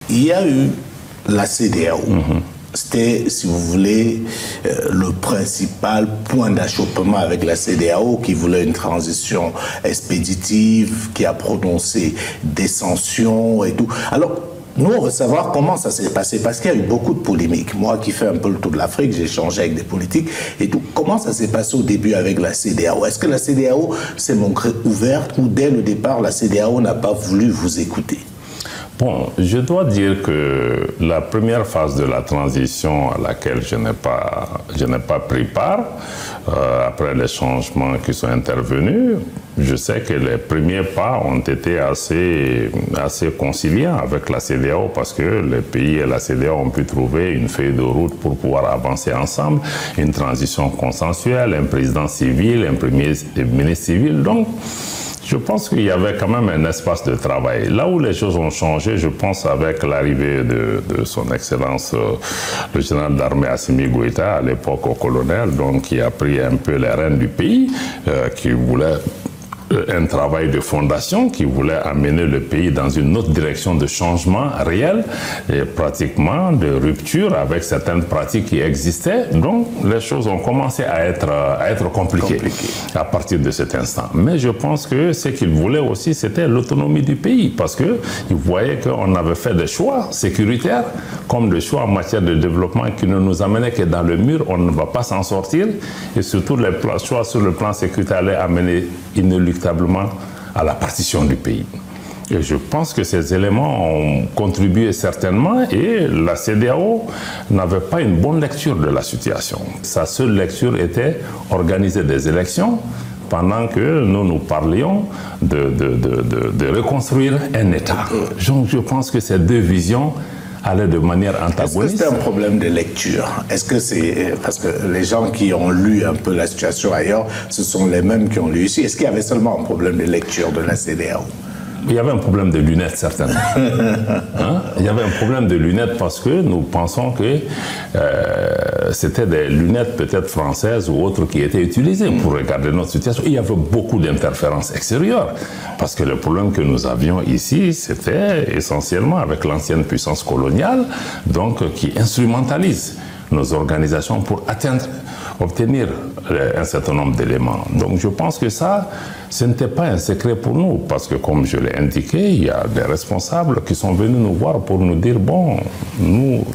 Il y a eu la CEDEAO. C'était, si vous voulez, le principal point d'achoppement avec la CEDEAO qui voulait une transition expéditive, qui a prononcé des sanctions et tout. Alors, nous, on veut savoir comment ça s'est passé, parce qu'il y a eu beaucoup de polémiques. Moi qui fais un peu le tour de l'Afrique, j'ai échangé avec des politiques et tout. Comment ça s'est passé au début avec la CEDEAO? Est-ce que la CEDEAO s'est montrée ouverte ou dès le départ, la CEDEAO n'a pas voulu vous écouter? Bon, je dois dire que la première phase de la transition à laquelle je n'ai pas pris part, après les changements qui sont intervenus, je sais que les premiers pas ont été assez conciliants avec la CEDEAO parce que les pays et la CEDEAO ont pu trouver une feuille de route pour pouvoir avancer ensemble, une transition consensuelle, un président civil, un premier ministre civil. Donc, je pense qu'il y avait quand même un espace de travail. Là où les choses ont changé, je pense avec l'arrivée de son Excellence le général d'armée Assimi Goïta, à l'époque au colonel, donc qui a pris un peu les rênes du pays, qui voulait un travail de fondation qui voulait amener le pays dans une autre direction de changement réel et pratiquement de rupture avec certaines pratiques qui existaient. Donc, les choses ont commencé à être compliquées à partir de cet instant. Mais je pense que ce qu'il voulait aussi, c'était l'autonomie du pays parce qu'il voyait qu'on avait fait des choix sécuritaires comme des choix en matière de développement qui ne nous amenaient que dans le mur, on ne va pas s'en sortir. Et surtout, les choix sur le plan sécuritaire allaient amener inéluctablement à la partition du pays. Et je pense que ces éléments ont contribué certainement et la CEDEAO n'avait pas une bonne lecture de la situation. Sa seule lecture était organiser des élections pendant que nous parlions de reconstruire un État. Donc je pense que ces deux visions allaient de manière antagoniste. Est-ce que c'est un problème de lecture? Est-ce que c'est... Parce que les gens qui ont lu un peu la situation ailleurs, ce sont les mêmes qui ont lu ici. Est-ce qu'il y avait seulement un problème de lecture de la CEDEAO? Il y avait un problème de lunettes, certainement. Hein? Il y avait un problème de lunettes parce que nous pensons que c'était des lunettes peut-être françaises ou autres qui étaient utilisées pour regarder notre situation. Il y avait beaucoup d'interférences extérieures parce que le problème que nous avions ici, c'était essentiellement avec l'ancienne puissance coloniale, donc qui instrumentalise nos organisations pour obtenir un certain nombre d'éléments. Donc je pense que ça, ce n'était pas un secret pour nous, parce que comme je l'ai indiqué, il y a des responsables qui sont venus nous voir pour nous dire, bon, nous,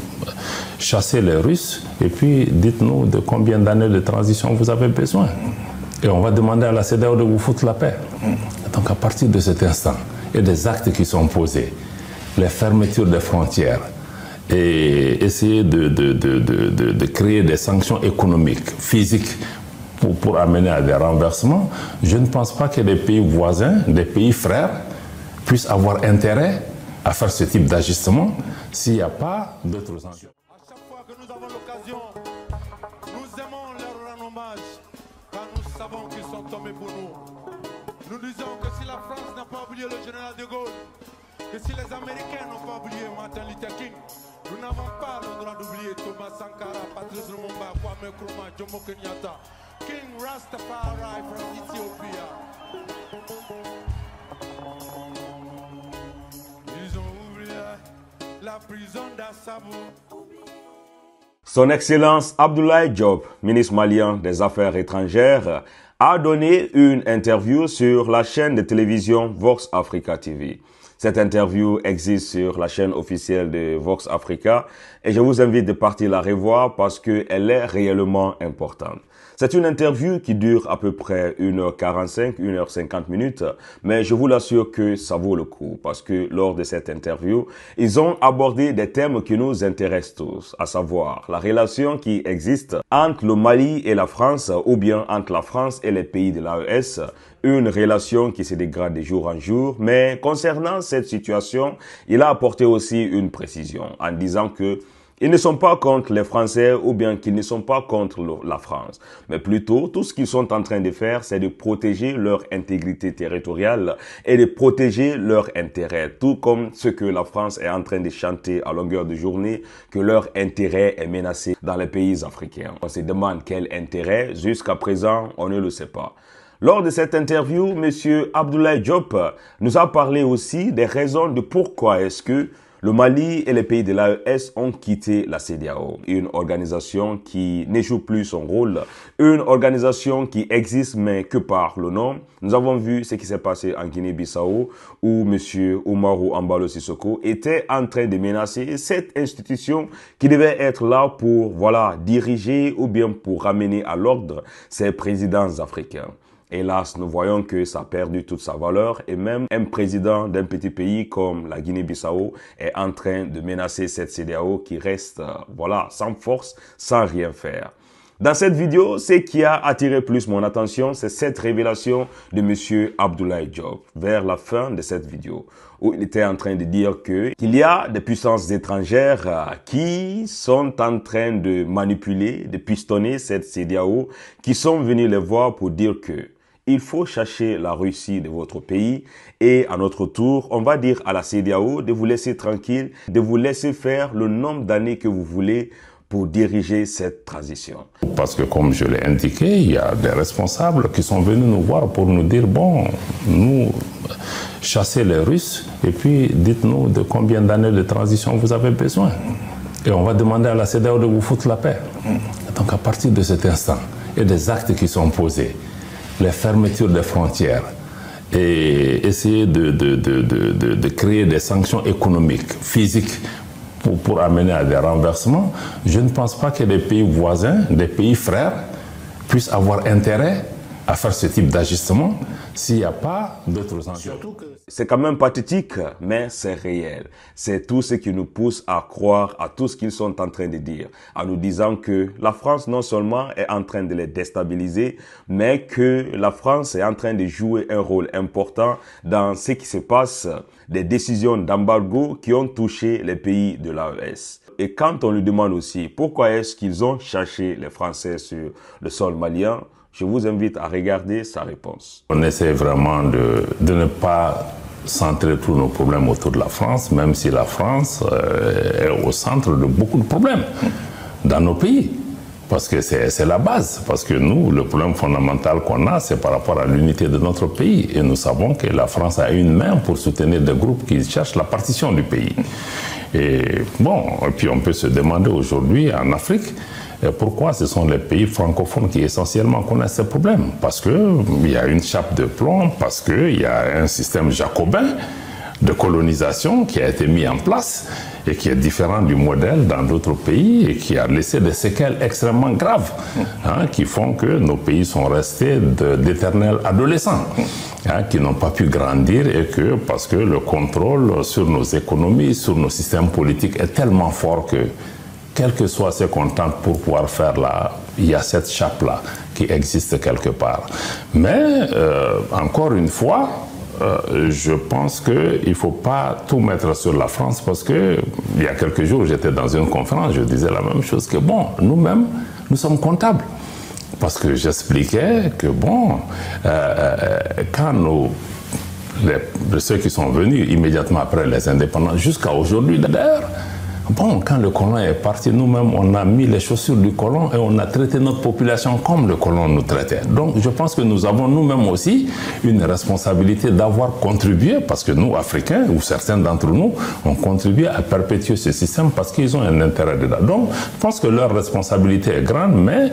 chassez les Russes, et puis dites-nous de combien d'années de transition vous avez besoin. Et on va demander à la CEDEAO de vous foutre la paix. Donc à partir de cet instant, il y a des actes qui sont posés, les fermetures des frontières, et essayer de créer des sanctions économiques, physiques, pour amener à des renversements, je ne pense pas que les pays voisins, des pays frères, puissent avoir intérêt à faire ce type d'ajustement s'il n'y a pas d'autres enjeux. À chaque fois que nous avons l'occasion, nous aimons leur rendre hommage, car nous savons qu'ils sont tombés pour nous. Nous disons que si la France n'a pas oublié le général de Gaulle, que si les Américains n'ont pas oublié Martin Luther King, nous n'avons pas le droit d'oublier Thomas Sankara, Patrice Lumumba, Kwame Nkrumah, Jomo Kenyatta, King Rastafari from Ethiopia. Ils ont oublié la prison d'Assabou. Son Excellence Abdoulaye Diop, ministre malien des Affaires étrangères, a donné une interview sur la chaîne de télévision Vox Africa TV. Cette interview existe sur la chaîne officielle de Vox Africa et je vous invite de partir la revoir parce qu'elle est réellement importante. C'est une interview qui dure à peu près 1h45, 1h50, mais je vous l'assure que ça vaut le coup parce que lors de cette interview, ils ont abordé des thèmes qui nous intéressent tous, à savoir la relation qui existe entre le Mali et la France ou bien entre la France et les pays de l'AES, une relation qui se dégrade de jour en jour, mais concernant cette situation, il a apporté aussi une précision en disant que ils ne sont pas contre les Français ou bien qu'ils ne sont pas contre la France. Mais plutôt, tout ce qu'ils sont en train de faire, c'est de protéger leur intégrité territoriale et de protéger leurs intérêts. Tout comme ce que la France est en train de chanter à longueur de journée, que leur intérêt est menacé dans les pays africains. On se demande quel intérêt, jusqu'à présent, on ne le sait pas. Lors de cette interview, M. Abdoulaye Diop nous a parlé aussi des raisons de pourquoi est-ce que Le Mali et les pays de l'AES ont quitté la CEDEAO, une organisation qui ne joue plus son rôle, une organisation qui existe mais que par le nom. Nous avons vu ce qui s'est passé en Guinée-Bissau où M. Umaru Embalo Sissoko était en train de menacer cette institution qui devait être là pour, voilà, diriger ou bien pour ramener à l'ordre ces présidents africains. Hélas, nous voyons que ça a perdu toute sa valeur et même un président d'un petit pays comme la Guinée-Bissau est en train de menacer cette CEDEAO qui reste, voilà, sans force, sans rien faire. Dans cette vidéo, ce qui a attiré plus mon attention, c'est cette révélation de M. Abdoulaye Diop vers la fin de cette vidéo, où il était en train de dire qu'il y a des puissances étrangères qui sont en train de manipuler, de pistonner cette CEDEAO, qui sont venus les voir pour dire que il faut chercher la Russie de votre pays et à notre tour, on va dire à la CEDEAO de vous laisser tranquille, de vous laisser faire le nombre d'années que vous voulez pour diriger cette transition. Parce que comme je l'ai indiqué, il y a des responsables qui sont venus nous voir pour nous dire, bon, nous, chassez les Russes et puis dites-nous de combien d'années de transition vous avez besoin. Et on va demander à la CEDEAO de vous foutre la paix. Donc à partir de cet instant, et des actes qui sont posés, les fermetures des frontières et essayer de créer des sanctions économiques, physiques pour amener à des renversements, je ne pense pas que les pays voisins, des pays frères, puissent avoir intérêt à faire ce type d'ajustement s'il n'y a pas d'autres enjeux. C'est quand même pathétique, mais c'est réel. C'est tout ce qui nous pousse à croire à tout ce qu'ils sont en train de dire, en nous disant que la France non seulement est en train de les déstabiliser, mais que la France est en train de jouer un rôle important dans ce qui se passe, des décisions d'embargo qui ont touché les pays de l'AES. Et quand on lui demande aussi pourquoi est-ce qu'ils ont cherché les Français sur le sol malien, je vous invite à regarder sa réponse. On essaie vraiment de ne pas centrer tous nos problèmes autour de la France, même si la France est au centre de beaucoup de problèmes dans nos pays. Parce que c'est la base. Parce que nous, le problème fondamental qu'on a, c'est par rapport à l'unité de notre pays. Et nous savons que la France a une main pour soutenir des groupes qui cherchent la partition du pays. Et bon, et puis on peut se demander aujourd'hui en Afrique, pourquoi ce sont les pays francophones qui essentiellement connaissent ces problèmes? Parce qu'il y a une chape de plomb, parce qu'il y a un système jacobin de colonisation qui a été mis en place et qui est différent du modèle dans d'autres pays et qui a laissé des séquelles extrêmement graves qui font que nos pays sont restés d'éternels adolescents qui n'ont pas pu grandir et que parce que le contrôle sur nos économies, sur nos systèmes politiques est tellement fort que quel que soit ce qu'on tente pour pouvoir faire là, il y a cette chape-là qui existe quelque part. Mais, encore une fois, je pense qu'il ne faut pas tout mettre sur la France parce que il y a quelques jours, j'étais dans une conférence, je disais la même chose que bon, nous-mêmes, nous sommes comptables. Parce que j'expliquais que bon, quand ceux qui sont venus immédiatement après les indépendances, jusqu'à aujourd'hui d'ailleurs, bon, quand le colon est parti, nous-mêmes, on a mis les chaussures du colon et on a traité notre population comme le colon nous traitait. Donc, je pense que nous avons nous-mêmes aussi une responsabilité d'avoir contribué, parce que nous, Africains, ou certains d'entre nous, ont contribué à perpétuer ce système parce qu'ils ont un intérêt dedans. Donc, je pense que leur responsabilité est grande, mais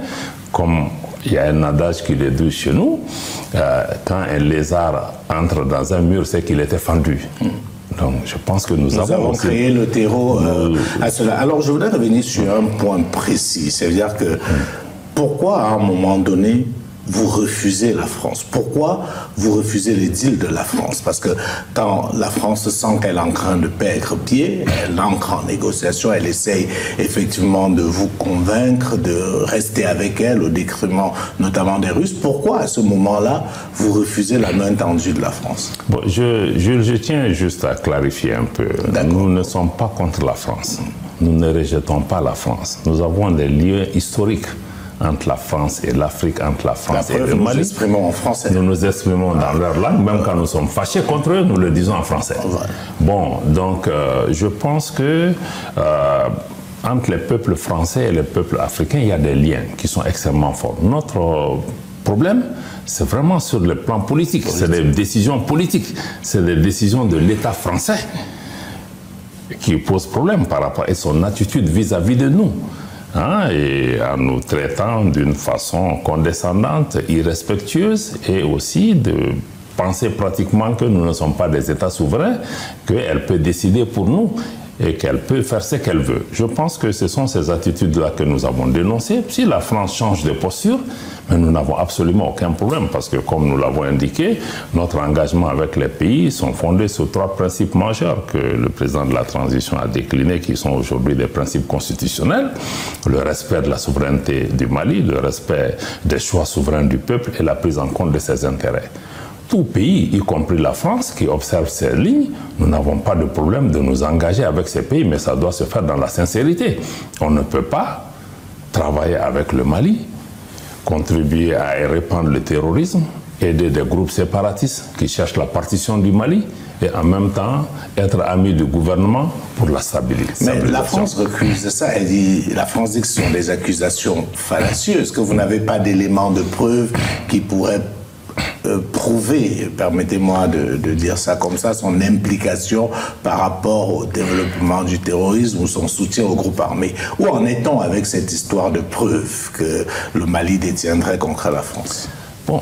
comme il y a un adage qui le dit chez nous, quand un lézard entre dans un mur, c'est qu'il était fendu. Donc, je pense que nous avons créé le terreau à cela. Alors, je voudrais revenir sur un point précis. C'est-à-dire que pourquoi, à un moment donné, vous refusez la France? Pourquoi vous refusez les deals de la France? Parce que quand la France sent qu'elle est en train de perdre pied, elle entre en négociation, elle essaye effectivement de vous convaincre de rester avec elle au détriment notamment des Russes. Pourquoi à ce moment-là, vous refusez la main tendue de la France? Bon, je tiens juste à clarifier un peu. Nous ne sommes pas contre la France. Nous ne rejetons pas la France. Nous avons des liens historiques entre la France et l'Afrique, entre la France et le Mali. Nous nous exprimons en français. Nous nous exprimons dans leur langue, même quand nous sommes fâchés contre eux, nous le disons en français. Bon, donc je pense que entre les peuples français et les peuples africains, il y a des liens qui sont extrêmement forts. Notre problème, c'est vraiment sur le plan politique. C'est des décisions politiques. C'est des décisions de l'État français qui pose problème par rapport à son attitude vis-à-vis de nous. Hein, et en nous traitant d'une façon condescendante, irrespectueuse, et aussi de penser pratiquement que nous ne sommes pas des États souverains, qu'elle peut décider pour nous et qu'elle peut faire ce qu'elle veut. Je pense que ce sont ces attitudes-là que nous avons dénoncées. Si la France change de posture, mais nous n'avons absolument aucun problème parce que, comme nous l'avons indiqué, notre engagement avec les pays sont fondés sur 3 principes majeurs que le président de la transition a déclinés, qui sont aujourd'hui des principes constitutionnels: le respect de la souveraineté du Mali, le respect des choix souverains du peuple et la prise en compte de ses intérêts. Tout pays, y compris la France, qui observe ces lignes, nous n'avons pas de problème de nous engager avec ces pays, mais ça doit se faire dans la sincérité. On ne peut pas travailler avec le Mali, contribuer à répandre le terrorisme, aider des groupes séparatistes qui cherchent la partition du Mali et en même temps être ami du gouvernement pour la stabilité. Mais la France recuse ça. Elle dit, la France dit que ce sont des accusations fallacieuses, que vous n'avez pas d'éléments de preuve qui pourraient prouver, permettez-moi de dire ça comme ça, son implication par rapport au développement du terrorisme ou son soutien aux groupes armés. Où en est-on avec cette histoire de preuve que le Mali détiendrait contre la France? Bon,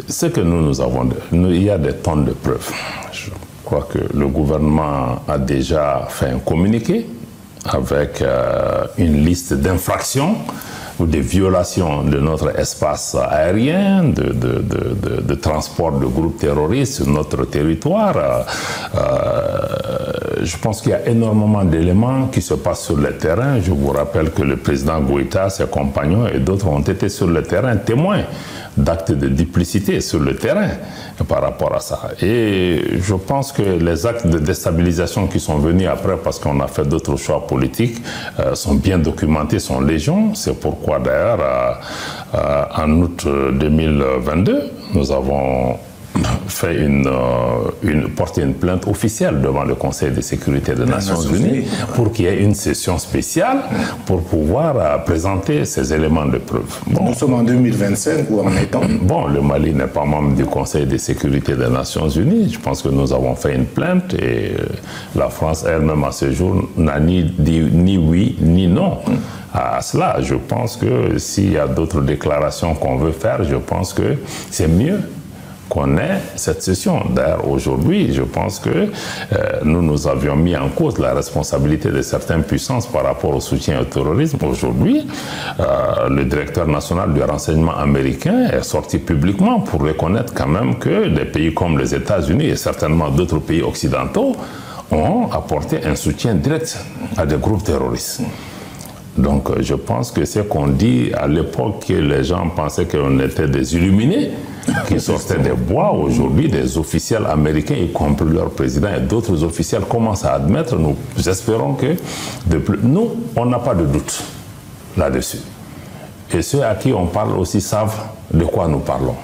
ce que nous avons, il y a des tonnes de preuves. Je crois que le gouvernement a déjà fait un communiqué avec une liste d'infractions ou des violations de notre espace aérien, de transport de groupes terroristes sur notre territoire. Je pense qu'il y a énormément d'éléments qui se passent sur le terrain. Je vous rappelle que le président Goïta, ses compagnons et d'autres ont été sur le terrain témoins d'actes de duplicité sur le terrain par rapport à ça. Et je pense que les actes de déstabilisation qui sont venus après, parce qu'on a fait d'autres choix politiques, sont bien documentés, sont légion. C'est pourquoi d'ailleurs, en août 2022, nous avons fait porté une plainte officielle devant le Conseil de sécurité des Nations Unies pour qu'il y ait une session spéciale pour pouvoir présenter ces éléments de preuve. Bon, nous sommes en 2025, où en est-on? Bon, le Mali n'est pas membre du Conseil de sécurité des Nations Unies. Je pense que nous avons fait une plainte et la France elle-même à ce jour n'a ni dit ni oui ni non à cela. Je pense que s'il y a d'autres déclarations qu'on veut faire, je pense que c'est mieux qu'on ait cette session. D'ailleurs, aujourd'hui, je pense que nous avions mis en cause la responsabilité de certaines puissances par rapport au soutien au terrorisme. Aujourd'hui, le directeur national du renseignement américain est sorti publiquement pour reconnaître quand même que des pays comme les États-Unis et certainement d'autres pays occidentaux ont apporté un soutien direct à des groupes terroristes. Donc, je pense que ce qu'on dit à l'époque, que les gens pensaient qu'on était des illuminés, qui sortaient des bois, aujourd'hui, des officiels américains, y compris leur président et d'autres officiels, commencent à admettre. Nous espérons que, nous, on n'a pas de doute là-dessus. Et ceux à qui on parle aussi savent de quoi nous parlons.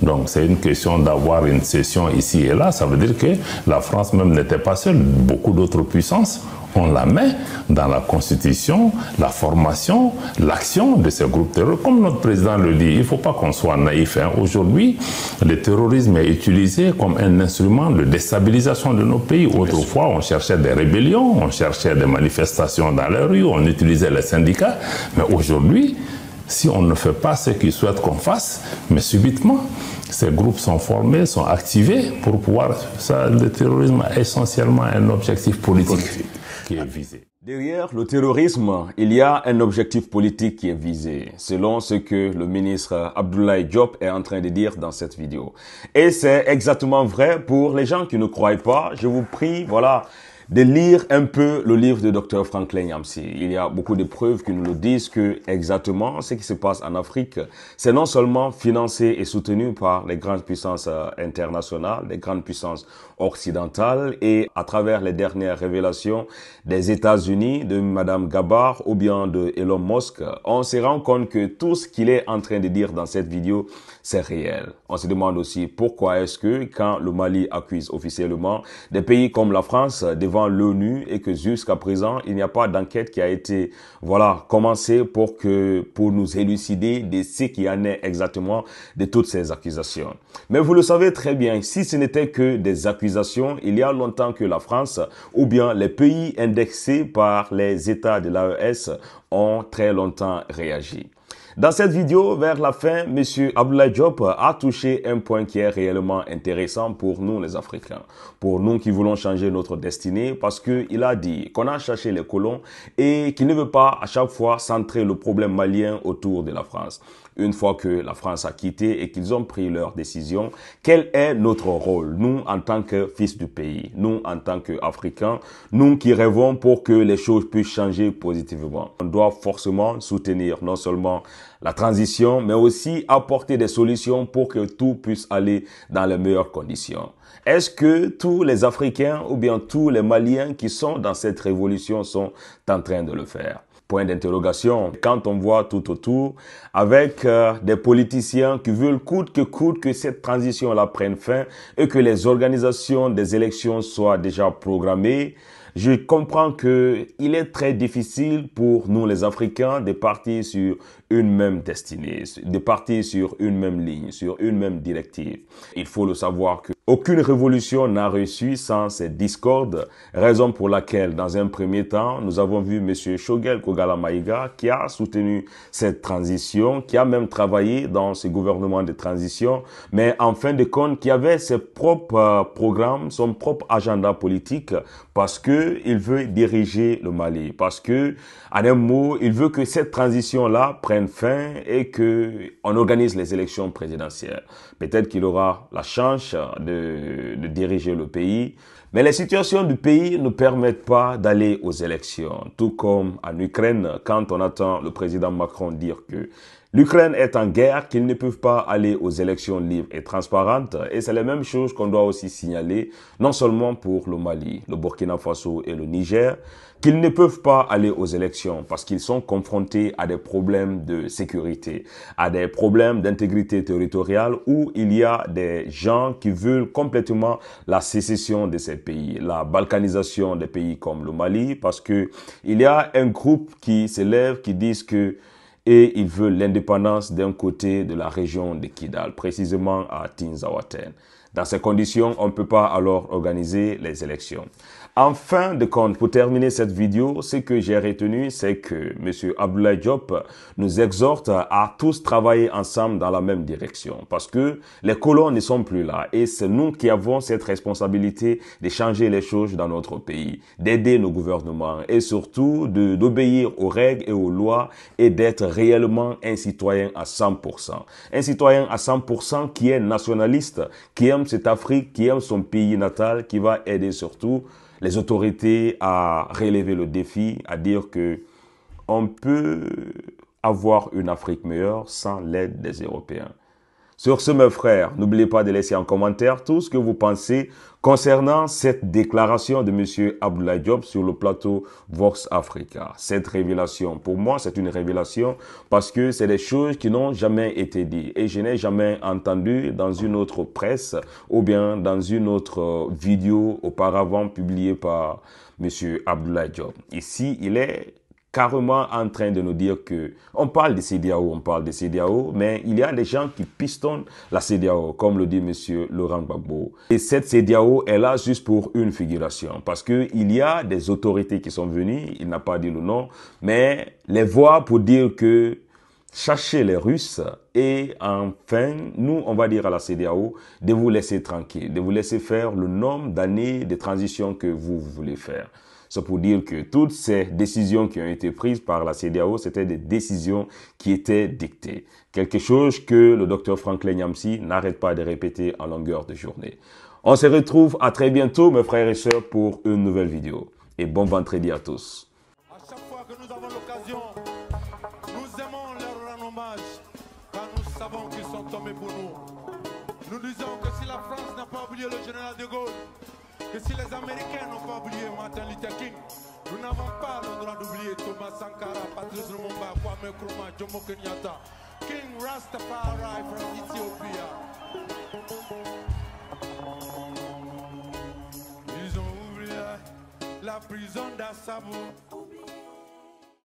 Donc, c'est une question d'avoir une session ici et là. Ça veut dire que la France même n'était pas seule. Beaucoup d'autres puissances, on la met dans la constitution, la formation, l'action de ces groupes terroristes. Comme notre président le dit, il ne faut pas qu'on soit naïf. Hein. Aujourd'hui, le terrorisme est utilisé comme un instrument de déstabilisation de nos pays. Autrefois, on cherchait des rébellions, on cherchait des manifestations dans les rues, on utilisait les syndicats. Mais aujourd'hui, si on ne fait pas ce qu'ils souhaitent qu'on fasse, mais subitement, ces groupes sont formés, sont activés pour pouvoir... Ça, le terrorisme est essentiellement un objectif politique qui est visé. Derrière le terrorisme, il y a un objectif politique qui est visé, selon ce que le ministre Abdoulaye Diop est en train de dire dans cette vidéo. Et c'est exactement vrai pour les gens qui ne croient pas. Je vous prie, voilà, de lire un peu le livre de Dr Franklin Yamsi. Il y a beaucoup de preuves qui nous le disent que exactement ce qui se passe en Afrique, c'est non seulement financé et soutenu par les grandes puissances internationales, les grandes puissances occidentales, et à travers les dernières révélations des États-Unis, de Madame Gabbard ou bien de Elon Musk, on se rend compte que tout ce qu'il est en train de dire dans cette vidéo, c'est réel. On se demande aussi pourquoi est-ce que quand le Mali accuse officiellement des pays comme la France devant l'ONU et que jusqu'à présent, il n'y a pas d'enquête qui a été commencée pour nous élucider de ce qui en est exactement de toutes ces accusations. Mais vous le savez très bien, si ce n'était que des accusations, il y a longtemps que la France ou bien les pays indexés par les États de l'AES ont très longtemps réagi. Dans cette vidéo, vers la fin, M. Abdoulaye Diop a touché un point qui est réellement intéressant pour nous les Africains, pour nous qui voulons changer notre destinée, parce qu'il a dit qu'on a cherché les colons et qu'il ne veut pas à chaque fois centrer le problème malien autour de la France. Une fois que la France a quitté et qu'ils ont pris leur décision, quel est notre rôle, nous en tant que fils du pays, nous en tant qu'Africains, nous qui rêvons pour que les choses puissent changer positivement. On doit forcément soutenir non seulement la transition, mais aussi apporter des solutions pour que tout puisse aller dans les meilleures conditions. Est-ce que tous les Africains ou bien tous les Maliens qui sont dans cette révolution sont en train de le faire? Point d'interrogation. Quand on voit tout autour avec des politiciens qui veulent coûte que cette transition-là prenne fin et que les organisations des élections soient déjà programmées, je comprends que il est très difficile pour nous les Africains de partir sur une même destinée, de partir sur une même ligne, sur une même directive. Il faut le savoir que aucune révolution n'a réussi sans ces discordes, raison pour laquelle, dans un premier temps, nous avons vu M. Choguel Kogala Maïga qui a soutenu cette transition, qui a même travaillé dans ce gouvernement de transition, mais en fin de compte, qui avait ses propres programmes, son propre agenda politique, parce que il veut diriger le Mali, parce que, en un mot, il veut que cette transition-là prenne fin et que on organise les élections présidentielles. Peut-être qu'il aura la chance de diriger le pays, mais les situations du pays ne permettent pas d'aller aux élections. Tout comme en Ukraine, quand on attend le président Macron dire que l'Ukraine est en guerre, qu'ils ne peuvent pas aller aux élections libres et transparentes. Et c'est la même chose qu'on doit aussi signaler, non seulement pour le Mali, le Burkina Faso et le Niger, qu'ils ne peuvent pas aller aux élections parce qu'ils sont confrontés à des problèmes de sécurité, à des problèmes d'intégrité territoriale où il y a des gens qui veulent complètement la sécession de ces pays, la balkanisation des pays comme le Mali, parce que il y a un groupe qui s'élève, qui disent que et ils veulent l'indépendance d'un côté de la région de Kidal, précisément à Tinzaouaten. Dans ces conditions, on ne peut pas alors organiser les élections. En fin de compte, pour terminer cette vidéo, ce que j'ai retenu, c'est que M. Abdoulaye Diop nous exhorte à tous travailler ensemble dans la même direction. Parce que les colons ne sont plus là. Et c'est nous qui avons cette responsabilité de changer les choses dans notre pays, d'aider nos gouvernements et surtout d'obéir aux règles et aux lois et d'être réellement un citoyen à 100%. Un citoyen à 100% qui est nationaliste, qui aime cette Afrique, qui aime son pays natal, qui va aider surtout les autorités à relever le défi, à dire que on peut avoir une Afrique meilleure sans l'aide des Européens. Sur ce, mes frères, n'oubliez pas de laisser en commentaire tout ce que vous pensez concernant cette déclaration de M. Abdoulaye Diop sur le plateau Vox Africa. Cette révélation, pour moi, c'est une révélation parce que c'est des choses qui n'ont jamais été dites et je n'ai jamais entendu dans une autre presse ou bien dans une autre vidéo auparavant publiée par M. Abdoulaye Diop. Ici, il est carrément en train de nous dire que on parle de CEDEAO, mais il y a des gens qui pistonnent la CEDEAO, comme le dit M. Laurent Gbagbo. Et cette CEDEAO est là juste pour une figuration, parce que il y a des autorités qui sont venues, il n'a pas dit le nom, mais les voix pour dire que cherchez les Russes et enfin, nous, on va dire à la CEDEAO de vous laisser tranquille, de vous laisser faire le nombre d'années de transition que vous voulez faire. C'est pour dire que toutes ces décisions qui ont été prises par la CEDEAO, c'était des décisions qui étaient dictées. Quelque chose que le docteur Franklin Nyamsi n'arrête pas de répéter en longueur de journée. On se retrouve à très bientôt, mes frères et sœurs, pour une nouvelle vidéo. Et bon vendredi à tous. À chaque fois que nous avons l'occasion, nous aimons leur rendre hommage, car nous savons qu'ils sont tombés pour nous. Nous disons que si la France n'a pas oublié le général de Gaulle, que si les Américains n'ont pas oublié Martin Luther King, nous n'avons pas le droit d'oublier Thomas Sankara, Patrice Lumumba, Kwame Nkrumah, Jomo Kenyatta. King Rastafari from Ethiopia. Ils ont ouvert la prison d'Assabou.